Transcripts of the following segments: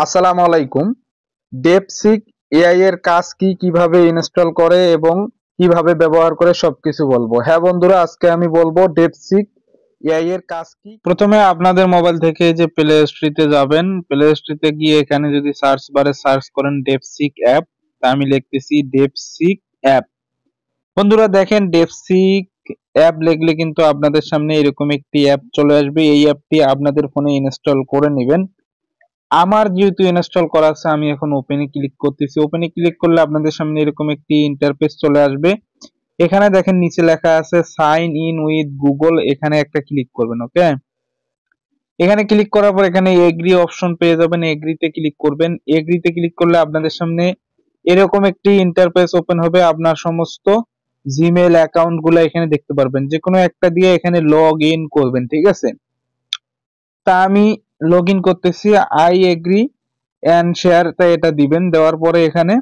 আসসালামু আলাইকুম। ডেপসিক এআই এর কাজ কি, কিভাবে ইনস্টল করে এবং কিভাবে ব্যবহার করে সবকিছু বলবো। হ্যাঁ বন্ধুরা, আজকে আমি বলবো ডেপসিক এআই এর কাজ কি। প্রথমে আপনাদের মোবাইল থেকে যে প্লে স্টোরে যাবেন, প্লে স্টোরে গিয়ে এখানে যদি সার্চ বারে সার্চ করেন ডেপসিক অ্যাপ, তা আমি লিখতেছি ডেপসিক অ্যাপ। বন্ধুরা দেখেন, ডেপসিক অ্যাপ লিখলে কিন্তু আপনাদের সামনে এরকম একটি অ্যাপ চলে আসবে। এই অ্যাপটি আপনাদের ফোনে ইনস্টল করে নেবেন। আমার যেহেতু ইনস্টল করা আছে, আমি এখন ওপেনে ক্লিক করতেছি। ওপেনে ক্লিক করলে আপনাদের সামনে এরকম একটি ইন্টারফেস চলে আসবে। এখানে দেখেন নিচে লেখা আছে সাইন ইন উইথ গুগল, এখানে একটা ক্লিক করবেন। ওকে, এখানে ক্লিক করার পর এখানে এগ্রি অপশন পেয়ে যাবেন, এগ্রিতে ক্লিক করবেন। এগ্রিতে ক্লিক করলে আপনাদের সামনে এরকম একটি ইন্টারফেস ওপেন হবে। আপনার সমস্ত জিমেল অ্যাকাউন্ট গুলো এখানে দেখতে পারবেন, যে কোনো একটা দিয়ে এখানে লগ ইন করবেন। ঠিক আছে, তা আমি লগ ইন করতেছি। আই এগ্রি এন্ড শেয়ার, তা এটা দিবেন। দেওয়ার পরে এখানে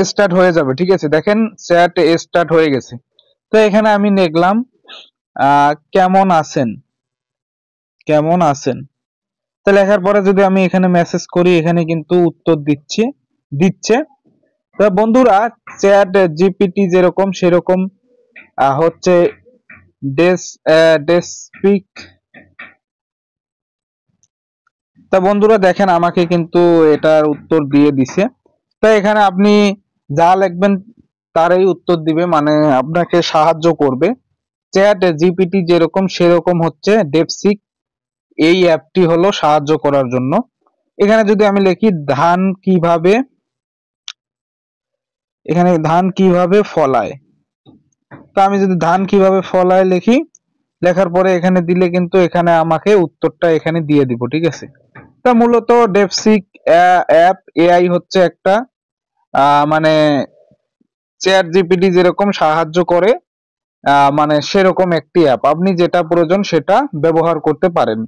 স্টার্ট হয়ে যাবে। ঠিক আছে, দেখেন চ্যাট স্টার্ট হয়ে গেছে। তো এখানে আমি লিখলাম কেমন আছেন, কেমন আছেন। তো লেখার পরে যদি আমি এখানে মেসেজ করি, এখানে কিন্তু উত্তর দিচ্ছে। তো বন্ধুরা, চ্যাট জিপিটি যেরকম সেরকম হচ্ছে ডেসপিক। তা বন্ধুরা দেখেন, আমাকে কিন্তু এটার উত্তর দিয়ে দিছে। তো এখানে আপনি যা লিখবেন তারই উত্তর দিবে, মানে আপনাকে সাহায্য করবে। চ্যাট জিপিটি যেরকম সেরকম হচ্ছে ডেপসিক এই অ্যাপটি হলো সাহায্য করার জন্য। এখানে যদি আমি লিখি ধান কিভাবে ফলায়, তা আমি যদি ধান কিভাবে ফলায় লিখি, লেখার পরে এখানে দিলে কিন্তু এখানে আমাকে উত্তরটা এখানে দিয়ে দিব। ঠিক আছে, তা মূলত ডেপসিক অ্যাপ এআই হচ্ছে একটা মানে চ্যাট জিপিটি যেরকম সাহায্য করে, মানে সেরকম একটি অ্যাপ। আপনি যেটা প্রয়োজন সেটা ব্যবহার করতে পারেন।